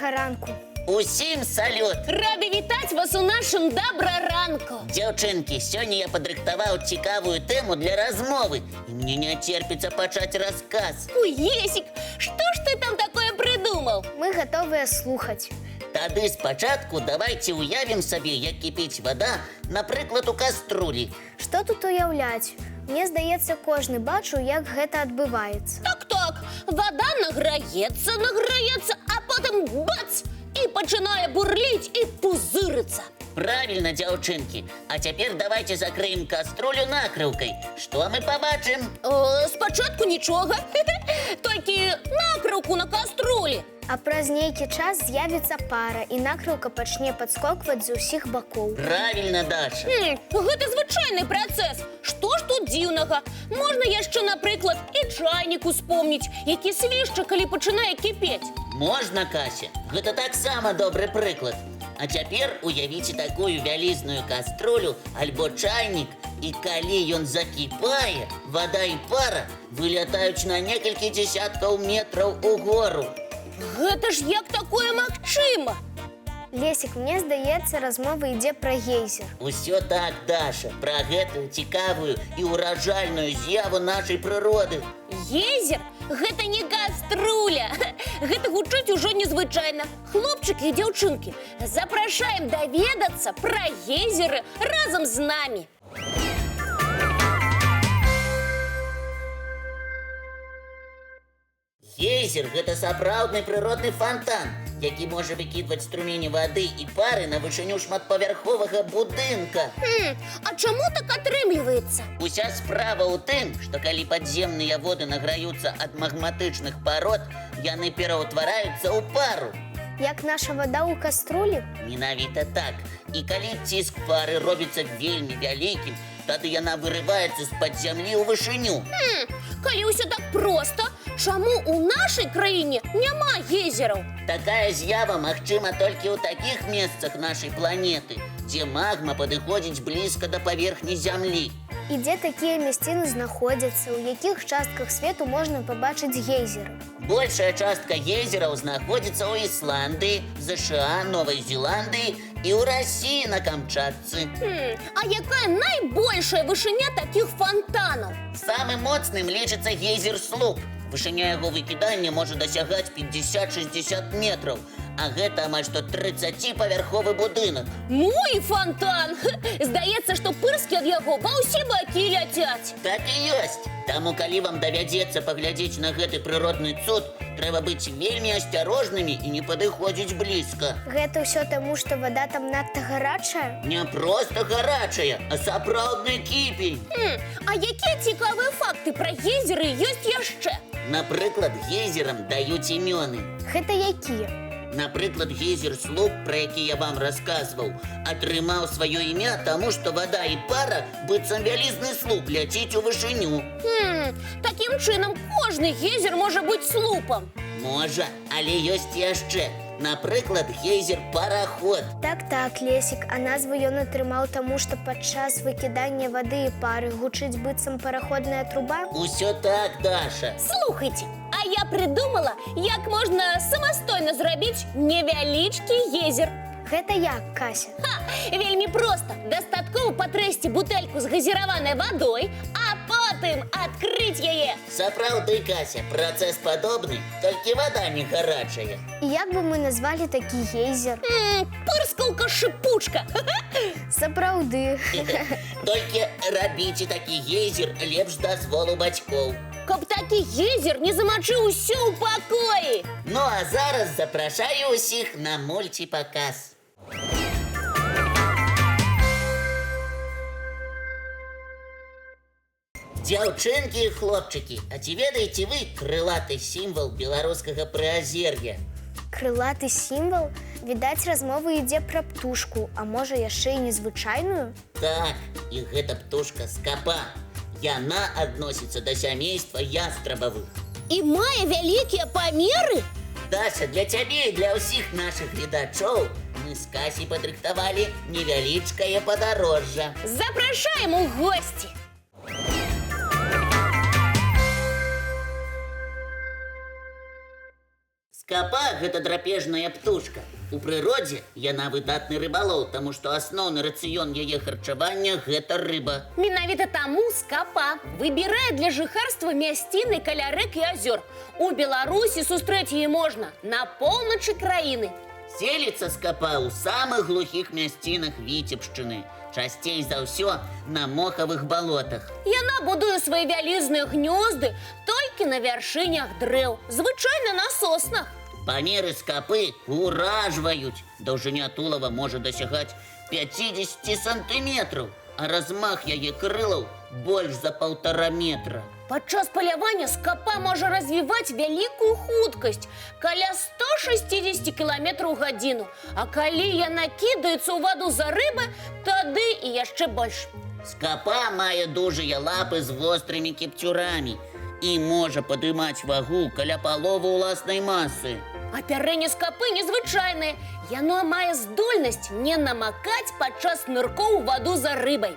Добрага ранку. Усім салют! Рады вітаць вас у нашым добраранку. Дзяўчынкі, сёння я падрыхтаваў цікавую тэму для размовы. І мне не церпіцца пачаць расказ. Ой, Есик, что ж ты там такое придумал? Мы готовыя слухаць. Тады спачатку давайте уявім сабе, як кіпіць вада, напрыклад, у каструлі. Што тут уяўляць? Мне здаецца, кожны бачыў, як гэта адбываецца. Так, вода награецца, а потом бац! И пачынае бурлить и пузырыцца. Правильно, дзяўчынкі. А цяпер давайте закрыем каструлю накрыўкай. Што мы пабачым? Спачатку нічога. Толькі накрыўку на каструлі. А праз нейкі час з'явіцца пара, і накрыўка пачне падскокваць з усіх бакоў. Правильно, Даша. Гэта звычайны працэс. Што ж тут дзіўнага? Можна яшчэ, напрыклад, і чайнік успомніць, які свішча, калі пачынае кіпець. Можна, Кася. Гэта таксама добры прыклад. А цяпер уявіце такую вялізную каструлю альбо чайнік, і калі ён закіпае, вада і пара вылятаюць на некалькі дзесяткаў метраў угору. Гэта ж як такое магчыма? Лесік, мне здаецца, размова ідзе пра гейзер. Усё так, Даша, пра гэтую цікавую і ўражальную з'яву нашай прыроды. Гейзер? Гэта не каструля. Гэта гучыць ужо незвычайна. Хлопчыкі і дзяўчынкі, запрашаем даведацца пра гейзеры разам з намі. Гейзер – гэта сапраўдны прыродны фонтан, які можа выкідваць струмені вады і пары на вышыню шматпавярховага будынка. А чаму так атрымліваецца? Уся справа ў тым, што калі падземныя воды награюцца ад магматычных парод, яны пераўтвараюцца ў пару. Як наша вада ў каструлі? Менавіта так. І калі ціск пары робіцца вельмі вялікім, тады яна вырываецца з-пад зямлі ў вышыню. Калі ўсё так проста, чаму ў нашай краіне няма гейзераў? Такая з'ява магчыма толькі ў такіх месцах нашай планеты, дзе магма падыходзіць блізка да паверхні зямлі. І дзе такія мясціны знаходзяцца, у якіх частках свету можна пабачыць гейзеры? Большая частка гейзераў знаходзіцца ў Ісландыі, ЗША, Новай Зеландыі і ў Расіі на Камчатцы. А якая найбольшая вышыня такіх фонтанаў? Самым моцным лічыцца гейзер Слуп. Вышыня яго выкідання можа дасягаць 50-60 метраў, а гэта амаль што 30-павярховы будынак. Мой фонтан! Здаецца, што пырскі ад яго ва ўсе бакі ляцяць. Так і ёсць. Таму, калі вам давядзецца паглядзець на гэты прыродны цуд, трэба быць вельмі асцярожнымі і не падыходзіць блізка. Гэта ўсё таму, што вада там надта гарачая? Не проста гарачая, а сапраўдны кіпень. А якія цікавыя факты пра гейзеры ёсць яшчэ? Напрыклад, гейзерам даюць імёны. Гэта якія? Напрыклад, гейзер Слуп, пра які я вам расказваў, атрымаў сваё імя таму, што вада і пара, быццам вялізны слуп, ляціць у вышыню. Такім чынам, кожны гейзер можа быць слупам. Можа, але ёсць яшчэ. Напрыклад, гейзер Параход. Так, Лесік, а назву ён атрымаў таму, што падчас выкідання вады і пары гучыць быццам параходная труба? Усё так, Даша. Слухайце, а я придумала, як можна самастойна зрабіць невялічкі гейзер. Гэта як, Кася? Вельмі проста. Дастаткова патрэсці бутэльку з газіраванай вадой, а потым адкрыць яе. Сапраўды, Кася, працэс падобны, толькі вада не гарачая. І як бы мы назвалі такі гейзер? Пырскалка-шыпучка. Сапраўды. Толькі рабіце такі гейзер лепш дазволу бацькоў. Каб такі гейзер не замачыў усё ў пакоі. Ну а зараз запрашаю ўсіх на мульціпаказ. Дзяўчынкі і хлопчыкі, а ці ведаеце вы крылаты сімвал беларускага прыазер'я? Крылаты сімвал? Відаць, размова ідзе пра птушку, а можа яшчэ і незвычайную? Так, і гэта птушка скапа. Яна адносіцца да сямейства ястрабавых. І мае вялікія памеры? Даша, для цябе і для ўсіх нашых гледачоў мы з Касей падрыхтавалі невялічкае падарожжа. Запрашаем у госці! Скапа – гэта драпежная птушка. У прыродзе яна выдатны рыбалоў, таму што асноўны рацыён яе харчавання – гэта рыба. Менавіта таму скапа выбірае для жыхарства мясціны каля рэк і азёр. У Беларусі сустрэць яе можна на поўначы краіны. Селіцца скапа ў самых глухіх мясцінах Віцебшчыны. Часцей за ўсё на мохавых балотах. Яна будуе свае вялізныя гнёзды толькі на вяршынях дрэў, звычайна на соснах. Памеры скапы уражваюць. Даўжыня тулава можа дасягаць 50 сантыметраў, а размах яе крылаў больш за 1,5 метра. Падчас палявання скапа можа развіваць вялікую хуткасць, каля 160 км ў гадзіну. А калі яна кідаецца ў ваду за рыбы, тады і яшчэ больш. Скапа мае дужыя лапы з вострымі кіпцюрамі і можа падымаць вагу каля паловы ўласнай масы. Апярэнне скапы незвычайнае. Яно мае здольнасць не намакаць падчас ныркоў у ваду за рыбай.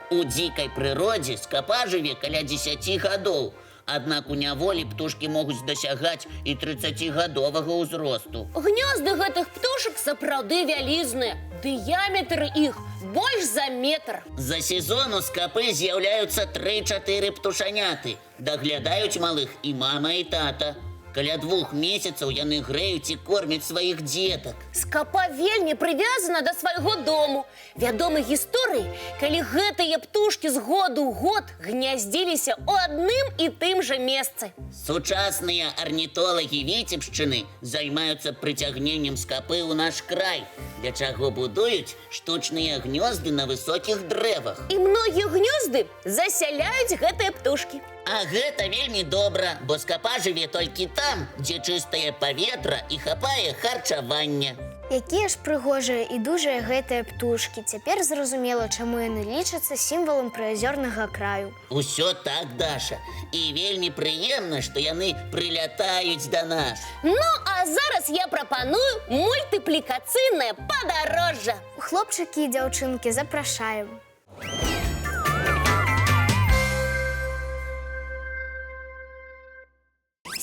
У дзікай прыродзе скапа жыве каля 10 гадоў, аднак у няволі птушкі могуць дасягаць і 30-гадовага ўзросту. Гнёзды гэтых птушак сапраўды вялізныя. Дыяметр іх больш за метр. За сезон у скапы з'яўляюцца 3-4 птушаняты. Даглядаюць малых і мама, і тата. Каля 2 месяцаў яны грэюць і кормяць сваіх дзетак. Скапа вельмі прывязана да свайго дому. Вядомы гісторыі, калі гэтыя птушкі з году ў год гняздзіліся ў адным і тым жа месцы. Сучасныя арнітолагі Віцебшчыны займаюцца прыцягненнем скапы ў наш край, для чаго будуюць штучныя гнёзды на высокіх дрэвах. І многія гнёзды засяляюць гэтыя птушкі. А гэта вельмі добра, бо скапа жыве толькі там, дзе чыстае паветра і хапае харчавання. Якія ж прыгожыя і дужыя гэтыя птушкі. Цяпер зразумела, чаму яны лічацца сімвалам прыазёрнага краю. Усё так, Даша. І вельмі прыемна, што яны прылятаюць да нас. Ну, а зараз я прапаную мультыплікацыйнае падарожжа. Хлопчыкі і дзяўчынкі, запрашаем.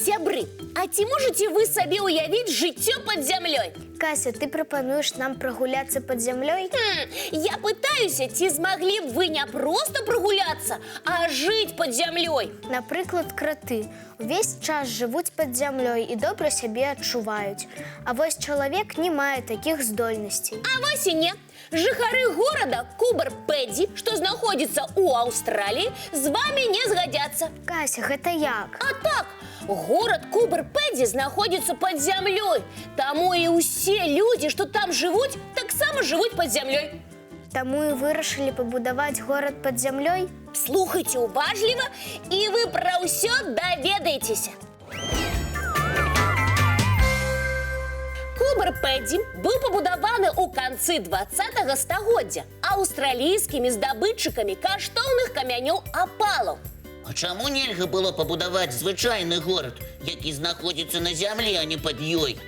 Сябры, а ці можаце вы сабе ўявіць жыццё пад зямлёй? Кася, ты прапануеш нам прагуляцца пад зямлёй? Я пытаюся, ці змаглі б вы не проста прагуляцца, а жыць пад зямлёй? Напрыклад, краты. Увесь час жывуць пад зямлёй і добра сябе адчуваюць. А вось чалавек не мае такіх здольнасцей. А вось і не. Жыхары горада Кубар-Пэдзі, што знаходзіцца ў Аўстраліі, з вамі не згадзяцца. Кася, гэта як? А так, горад Кубар-Пэдзі знаходзіцца пад зямлёй. Таму і ўсе людзі, што там жывуць, таксама жывуць пад зямлёй. Таму і вырашылі пабудаваць горад пад зямлёй? Слухайце уважліва, і вы пра ўсё даведаецеся. Кубар-Пэдзі быў пабудаваны ў канцы 20-го стагоддзя аўстралійскімі здабытчыкамі каштоўных камянёў апалаў. А чаму нельга было пабудаваць звычайны горад, які знаходзіцца на зямлі, а не пад ёй?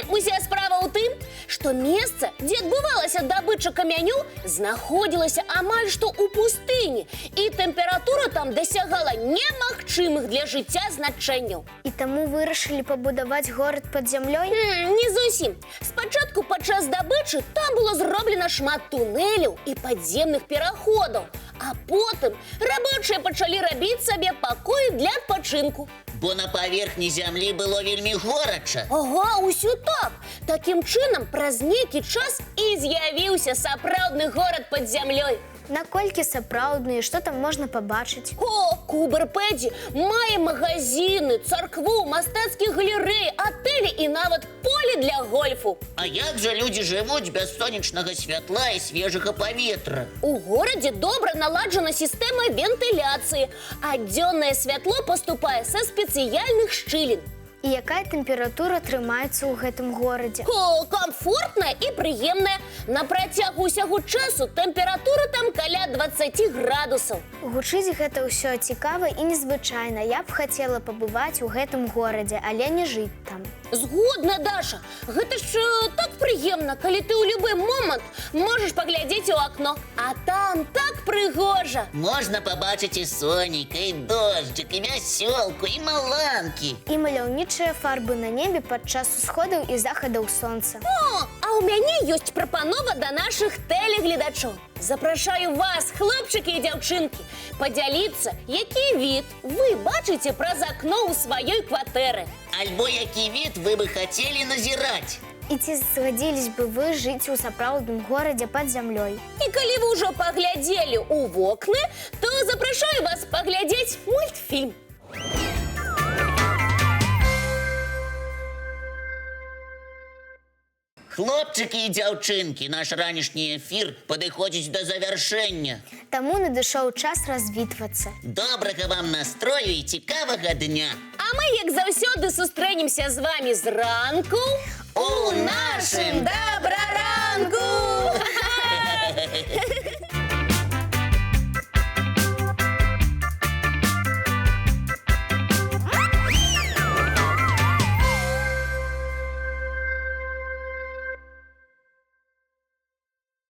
Уся справа ў тым, што месца, дзе адбывалася дабыча камяню, знаходзілася амаль што ў пустыні, і тэмпература там дасягала немагчымых для жыцця значэнняў. І таму вырашылі пабудаваць горад пад зямлёй? Не зусім. Спачатку падчас дабычы там было зроблена шмат тунэляў і падземных пераходаў, а потым рабочыя пачалі рабіць сабе пакоі для адпачынку. Бо на паверхні зямлі было вельмі горача. Ага, усё так. Такім чынам, праз нейкі час і з'явіўся сапраўдны горад пад зямлёй. Наколькі сапраўдныя, што там можна пабачыць? О, Кубар-Пэдзі мае магазіны, царкву, мастацкія галерэі, атэлі і нават поле для гольфу. А як жа людзі жывуць без сонечнага святла і свежага паветра? У горадзе добра наладжана сістэма вентыляцыі, а дзённае святло паступае са спецыяльных шчылін. І якая тэмпература трымаецца ў гэтым горадзе? О, комфортная і прыемная. На працягу ўсяго часу тэмпература там каля 20 градусаў. Гучыць гэта ўсё цікава і незвычайна. Я б хацела пабываць у гэтым горадзе, але не жыць там. Згодна, Даша. Гэта ж так прыемна, калі ты ў любы момант можаш паглядзець у акно. А там так прыгожа. Можна пабачыць і сонейка, і дожджык, і вясёлку, і маланкі. І маляўнічыя іншыя фарбы на небе падчас усходаў і захадаў сонца. О, а ў мяне ёсць прапанова да нашых тэлегледачоў. Запрашаю вас, хлопчыкі і дзяўчынкі, падзяліцца, які від вы бачыце праз акно ў сваёй кватэры. Альбо які від вы бы хацелі назіраць. І ці згадзілись бы вы жыць у сапраўдным горадзе пад зямлёй? І калі вы ўжо паглядзелі ў вокны, то запрашаю вас паглядзець мультфільм. Хлопчыкі і дзяўчынкі, наш ранішні эфір падыходзіць да завяршэння. Таму надышоў час развітвацца. Добрага вам настрою і цікавага дня. А мы, як заўсёды, сустрэнемся з вамі зранку У нашым